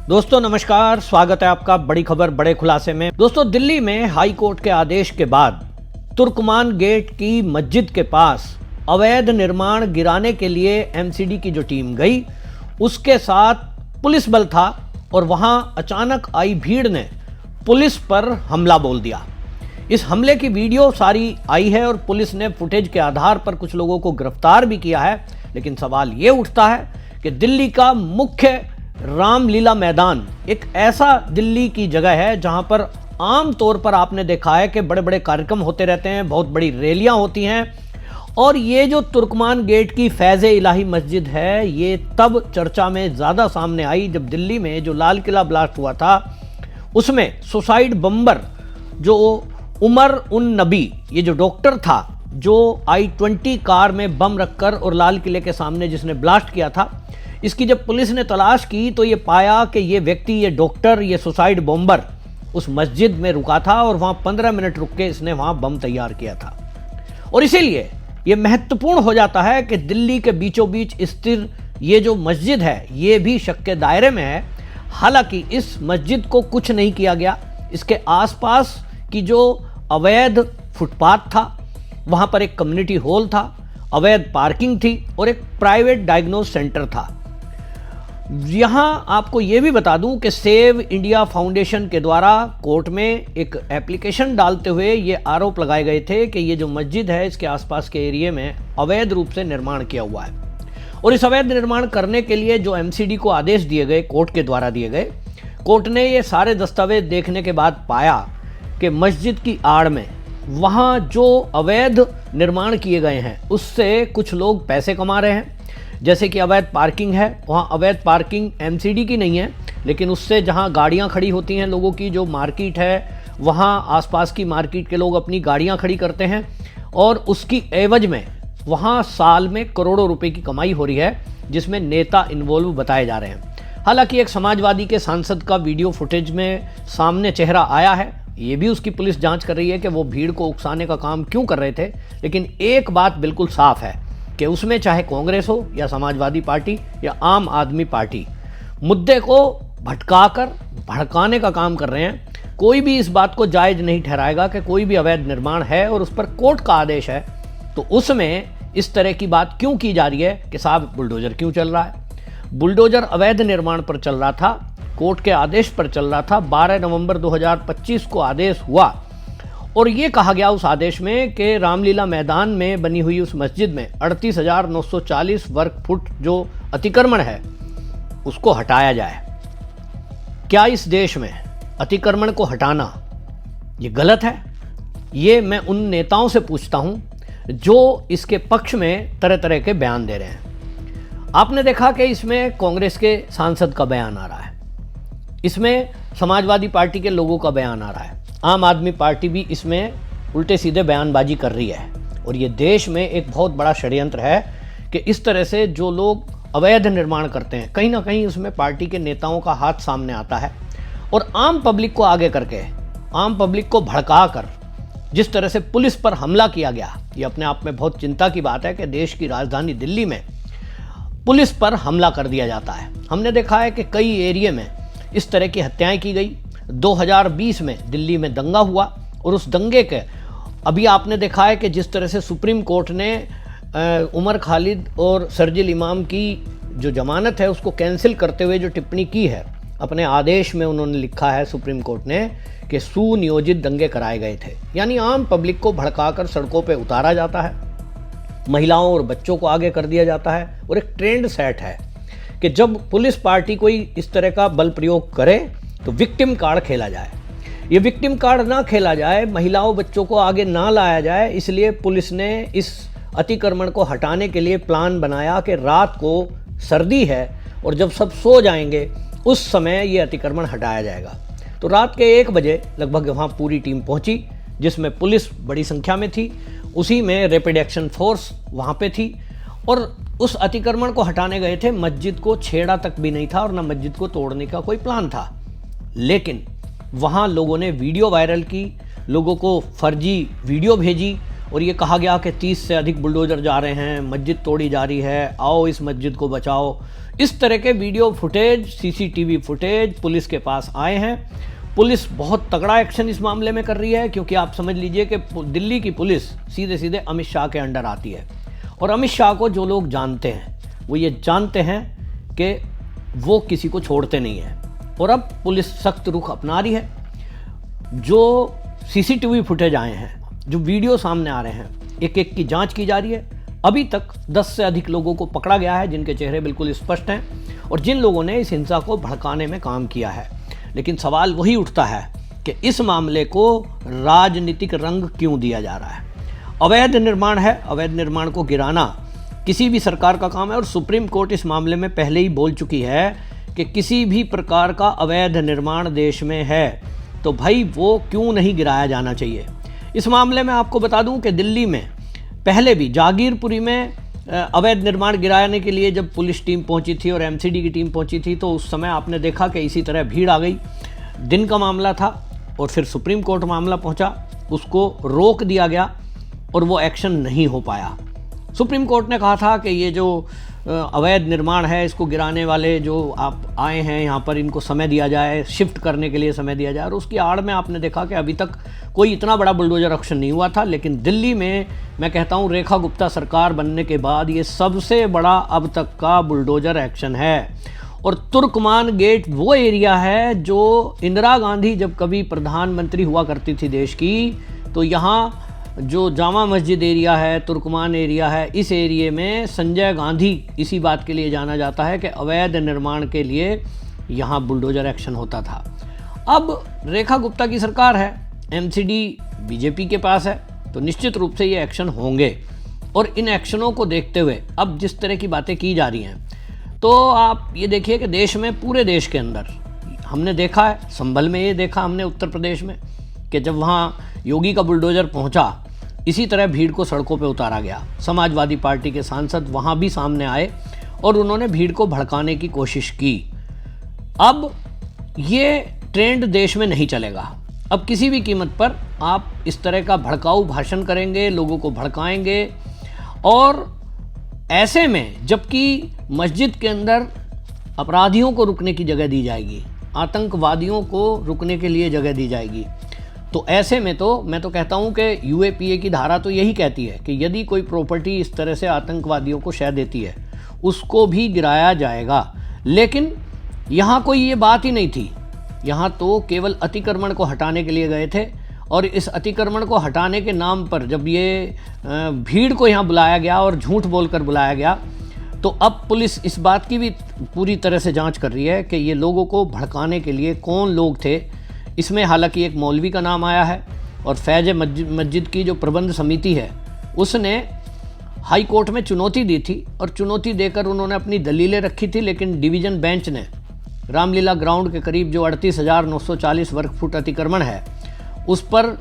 दोस्तों नमस्कार, स्वागत है आपका बड़ी खबर बड़े खुलासे में। दोस्तों, दिल्ली में हाई कोर्ट के आदेश के बाद तुर्कमान गेट की मस्जिद के पास अवैध निर्माण गिराने के लिए एमसीडी की जो टीम गई उसके साथ पुलिस बल था और वहां अचानक आई भीड़ ने पुलिस पर हमला बोल दिया। इस हमले की वीडियो सारी आई है और पुलिस ने फुटेज के आधार पर कुछ लोगों को गिरफ्तार भी किया है। लेकिन सवाल ये उठता है कि दिल्ली का मुख्य रामलीला मैदान एक ऐसा दिल्ली की जगह है जहां पर आम तौर पर आपने देखा है कि बड़े बड़े कार्यक्रम होते रहते हैं, बहुत बड़ी रैलियां होती हैं। और ये जो तुर्कमान गेट की फैज़े इलाही मस्जिद है, ये तब चर्चा में ज़्यादा सामने आई जब दिल्ली में जो लाल किला ब्लास्ट हुआ था उसमें सुसाइड बम्बर जो उमर उन नबी, ये जो डॉक्टर था जो I-20 कार में बम रखकर और लाल किले के सामने जिसने ब्लास्ट किया था, इसकी जब पुलिस ने तलाश की तो ये पाया कि ये व्यक्ति, ये डॉक्टर, ये सुसाइड बॉम्बर उस मस्जिद में रुका था और वहाँ 15 मिनट रुक के इसने वहाँ बम तैयार किया था। और इसीलिए ये महत्वपूर्ण हो जाता है कि दिल्ली के बीचों बीच स्थित ये जो मस्जिद है ये भी शक के दायरे में है। हालांकि इस मस्जिद को कुछ नहीं किया गया। इसके आसपास की जो अवैध फुटपाथ था, वहाँ पर एक कम्युनिटी हॉल था, अवैध पार्किंग थी और एक प्राइवेट डायग्नोज सेंटर था। यहाँ आपको ये भी बता दूं कि सेव इंडिया फाउंडेशन के द्वारा कोर्ट में एक एप्लीकेशन डालते हुए ये आरोप लगाए गए थे कि ये जो मस्जिद है इसके आसपास के एरिया में अवैध रूप से निर्माण किया हुआ है। और इस अवैध निर्माण करने के लिए जो एमसीडी को आदेश दिए गए, कोर्ट के द्वारा दिए गए, कोर्ट ने ये सारे दस्तावेज देखने के बाद पाया कि मस्जिद की आड़ में वहाँ जो अवैध निर्माण किए गए हैं उससे कुछ लोग पैसे कमा रहे हैं। जैसे कि अवैध पार्किंग है, वहाँ अवैध पार्किंग एमसीडी की नहीं है, लेकिन उससे जहाँ गाड़ियाँ खड़ी होती हैं, लोगों की जो मार्केट है, वहाँ आसपास की मार्केट के लोग अपनी गाड़ियाँ खड़ी करते हैं और उसकी एवज में वहाँ साल में करोड़ों रुपए की कमाई हो रही है, जिसमें नेता इन्वॉल्व बताए जा रहे हैं। हालांकि एक समाजवादी के सांसद का वीडियो फुटेज में सामने चेहरा आया है, ये भी उसकी पुलिस जांच कर रही है कि वो भीड़ को उकसाने का काम क्यों कर रहे थे। लेकिन एक बात बिल्कुल साफ है कि उसमें चाहे कांग्रेस हो या समाजवादी पार्टी या आम आदमी पार्टी, मुद्दे को भटकाकर भड़काने का काम कर रहे हैं। कोई भी इस बात को जायज़ नहीं ठहराएगा कि कोई भी अवैध निर्माण है और उस पर कोर्ट का आदेश है तो उसमें इस तरह की बात क्यों की जा रही है कि साहब बुलडोजर क्यों चल रहा है। बुलडोजर अवैध निर्माण पर चल रहा था, कोर्ट के आदेश पर चल रहा था। 12 नवंबर 2025 को आदेश हुआ और ये कहा गया उस आदेश में कि रामलीला मैदान में बनी हुई उस मस्जिद में 38,940 वर्ग फुट जो अतिक्रमण है उसको हटाया जाए। क्या इस देश में अतिक्रमण को हटाना ये गलत है? ये मैं उन नेताओं से पूछता हूँ जो इसके पक्ष में तरह तरह के बयान दे रहे हैं। आपने देखा कि इसमें कांग्रेस के सांसद का बयान आ रहा है, इसमें समाजवादी पार्टी के लोगों का बयान आ रहा है, आम आदमी पार्टी भी इसमें उल्टे सीधे बयानबाजी कर रही है। और ये देश में एक बहुत बड़ा षड्यंत्र है कि इस तरह से जो लोग अवैध निर्माण करते हैं, कहीं ना कहीं उसमें पार्टी के नेताओं का हाथ सामने आता है। और आम पब्लिक को आगे करके, आम पब्लिक को भड़का कर जिस तरह से पुलिस पर हमला किया गया, ये अपने आप में बहुत चिंता की बात है कि देश की राजधानी दिल्ली में पुलिस पर हमला कर दिया जाता है। हमने देखा है कि कई एरिया में इस तरह की हत्याएं की गई। 2020 में दिल्ली में दंगा हुआ और उस दंगे के अभी आपने देखा है कि जिस तरह से सुप्रीम कोर्ट ने उमर खालिद और शर्जील इमाम की जो जमानत है उसको कैंसिल करते हुए जो टिप्पणी की है, अपने आदेश में उन्होंने लिखा है सुप्रीम कोर्ट ने कि सुनियोजित दंगे कराए गए थे। यानी आम पब्लिक को भड़काकर सड़कों पर उतारा जाता है, महिलाओं और बच्चों को आगे कर दिया जाता है। और एक ट्रेंड सेट है कि जब पुलिस पार्टी कोई इस तरह का बल प्रयोग करे तो विक्टिम कार्ड खेला जाए। ये विक्टिम कार्ड ना खेला जाए, महिलाओं बच्चों को आगे ना लाया जाए, इसलिए पुलिस ने इस अतिक्रमण को हटाने के लिए प्लान बनाया कि रात को सर्दी है और जब सब सो जाएंगे उस समय ये अतिक्रमण हटाया जाएगा। तो रात के 1 बजे लगभग वहाँ पूरी टीम पहुँची, जिसमें पुलिस बड़ी संख्या में थी, उसी में रैपिड एक्शन फोर्स वहाँ पे थी और उस अतिक्रमण को हटाने गए थे। मस्जिद को छेड़ा तक भी नहीं था और न मस्जिद को तोड़ने का कोई प्लान था। लेकिन वहाँ लोगों ने वीडियो वायरल की, लोगों को फर्जी वीडियो भेजी और ये कहा गया कि 30 से अधिक बुलडोजर जा रहे हैं, मस्जिद तोड़ी जा रही है, आओ इस मस्जिद को बचाओ। इस तरह के video footage, CCTV footage police के पास आए हैं। पुलिस बहुत तगड़ा एक्शन इस मामले में कर रही है, क्योंकि आप समझ लीजिए कि दिल्ली की पुलिस सीधे सीधे अमित शाह के अंडर आती है। और अमित शाह को जो लोग जानते हैं वो ये जानते हैं कि वो किसी को छोड़ते नहीं हैं। और अब पुलिस सख्त रुख अपना रही है। जो सीसीटीवी फुटेज आए हैं, जो वीडियो सामने आ रहे हैं, एक एक की जांच की जा रही है। अभी तक 10 से अधिक लोगों को पकड़ा गया है जिनके चेहरे बिल्कुल स्पष्ट हैं और जिन लोगों ने इस हिंसा को भड़काने में काम किया है। लेकिन सवाल वही उठता है कि इस मामले को राजनीतिक रंग क्यों दिया जा रहा है। अवैध निर्माण है, अवैध निर्माण को गिराना किसी भी सरकार का काम है। और सुप्रीम कोर्ट इस मामले में पहले ही बोल चुकी है कि किसी भी प्रकार का अवैध निर्माण देश में है तो भाई वो क्यों नहीं गिराया जाना चाहिए। इस मामले में आपको बता दूं कि दिल्ली में पहले भी जागीरपुरी में अवैध निर्माण गिराने के लिए जब पुलिस टीम पहुंची थी और एमसीडी की टीम पहुंची थी तो उस समय आपने देखा कि इसी तरह भीड़ आ गई। दिन का मामला था और फिर सुप्रीम कोर्ट मामला पहुंचा, उसको रोक दिया गया और वो एक्शन नहीं हो पाया। सुप्रीम कोर्ट ने कहा था कि ये जो अवैध निर्माण है इसको गिराने वाले जो आप आए हैं यहाँ पर, इनको समय दिया जाए, शिफ्ट करने के लिए समय दिया जाए। और उसकी आड़ में आपने देखा कि अभी तक कोई इतना बड़ा बुलडोजर एक्शन नहीं हुआ था। लेकिन दिल्ली में मैं कहता हूँ रेखा गुप्ता सरकार बनने के बाद ये सबसे बड़ा अब तक का बुलडोजर एक्शन है। और तुर्कमान गेट वो एरिया है जो इंदिरा गांधी जब कभी प्रधानमंत्री हुआ करती थी देश की, तो यहाँ जो जामा मस्जिद एरिया है, तुर्कमान एरिया है, इस एरिया में संजय गांधी इसी बात के लिए जाना जाता है कि अवैध निर्माण के लिए यहाँ बुलडोजर एक्शन होता था। अब रेखा गुप्ता की सरकार है, एमसीडी बीजेपी के पास है, तो निश्चित रूप से ये एक्शन होंगे। और इन एक्शनों को देखते हुए अब जिस तरह की बातें की जा रही हैं, तो आप ये देखिए कि देश में, पूरे देश के अंदर हमने देखा है, संभल में ये देखा हमने उत्तर प्रदेश में कि जब वहाँ योगी का बुलडोजर पहुँचा, इसी तरह भीड़ को सड़कों पे उतारा गया। समाजवादी पार्टी के सांसद वहाँ भी सामने आए और उन्होंने भीड़ को भड़काने की कोशिश की। अब ये ट्रेंड देश में नहीं चलेगा। अब किसी भी कीमत पर आप इस तरह का भड़काऊ भाषण करेंगे, लोगों को भड़काएंगे। और ऐसे में जबकि मस्जिद के अंदर अपराधियों को रुकने की जगह दी जाएगी, आतंकवादियों को रुकने के लिए जगह दी जाएगी, तो ऐसे में तो मैं तो कहता हूं कि यूएपीए की धारा तो यही कहती है कि यदि कोई प्रॉपर्टी इस तरह से आतंकवादियों को शह देती है उसको भी गिराया जाएगा। लेकिन यहाँ कोई ये बात ही नहीं थी। यहाँ तो केवल अतिक्रमण को हटाने के लिए गए थे और इस अतिक्रमण को हटाने के नाम पर जब ये भीड़ को यहाँ बुलाया गया और झूठ बोलकर बुलाया गया, तो अब पुलिस इस बात की भी पूरी तरह से जाँच कर रही है कि ये लोगों को भड़काने के लिए कौन लोग थे। इसमें हालांकि एक मौलवी का नाम आया है और फैज़ मस्जिद की जो प्रबंध समिति है उसने हाई कोर्ट में चुनौती दी थी और चुनौती देकर उन्होंने अपनी दलीलें रखी थी। लेकिन डिवीज़न बेंच ने रामलीला ग्राउंड के करीब जो 38,940 वर्ग फुट अतिक्रमण है उस पर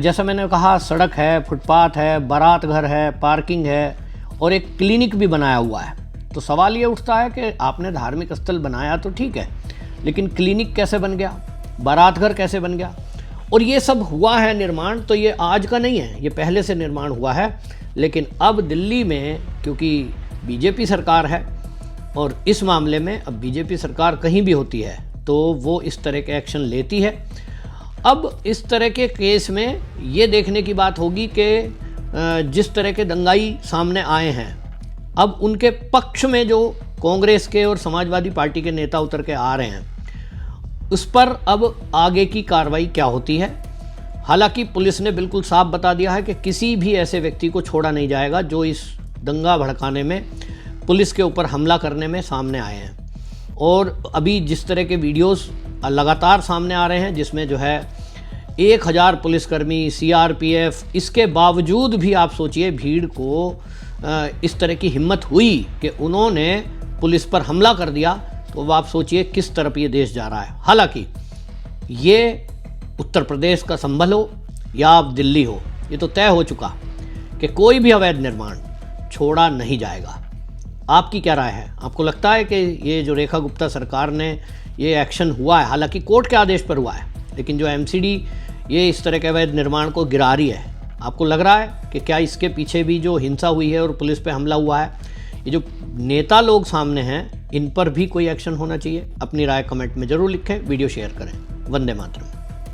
जैसा मैंने कहा सड़क है, फुटपाथ है, बारात घर है, पार्किंग है और एक क्लिनिक भी बनाया हुआ है। तो सवाल ये उठता है कि आपने धार्मिक स्थल बनाया तो ठीक है, लेकिन क्लिनिक कैसे बन गया, बारात घर कैसे बन गया। और ये सब हुआ है निर्माण, तो ये आज का नहीं है, ये पहले से निर्माण हुआ है। लेकिन अब दिल्ली में क्योंकि बीजेपी सरकार है और इस मामले में अब बीजेपी सरकार कहीं भी होती है तो वो इस तरह के एक्शन लेती है। अब इस तरह के केस में ये देखने की बात होगी कि जिस तरह के दंगाई सामने आए हैं, अब उनके पक्ष में जो कांग्रेस के और समाजवादी पार्टी के नेता उतर के आ रहे हैं, उस पर अब आगे की कार्रवाई क्या होती है। हालांकि पुलिस ने बिल्कुल साफ बता दिया है कि किसी भी ऐसे व्यक्ति को छोड़ा नहीं जाएगा जो इस दंगा भड़काने में, पुलिस के ऊपर हमला करने में सामने आए हैं। और अभी जिस तरह के वीडियोस लगातार सामने आ रहे हैं जिसमें जो है 1000 पुलिसकर्मी, सीआरपीएफ, इसके बावजूद भी आप सोचिए भीड़ को इस तरह की हिम्मत हुई कि उन्होंने पुलिस पर हमला कर दिया, तो आप सोचिए किस तरफ ये देश जा रहा है। हालांकि ये उत्तर प्रदेश का संभल हो या आप दिल्ली हो, ये तो तय हो चुका कि कोई भी अवैध निर्माण छोड़ा नहीं जाएगा। आपकी क्या राय है? आपको लगता है कि ये जो रेखा गुप्ता सरकार ने ये एक्शन हुआ है, हालांकि कोर्ट के आदेश पर हुआ है, लेकिन जो एमसीडी ये इस तरह के अवैध निर्माण को गिरा रही है, आपको लग रहा है कि क्या इसके पीछे भी जो हिंसा हुई है और पुलिस पे हमला हुआ है, ये जो नेता लोग सामने हैं, इन पर भी कोई एक्शन होना चाहिए? अपनी राय कमेंट में जरूर लिखें, वीडियो शेयर करें। वंदे मातरम।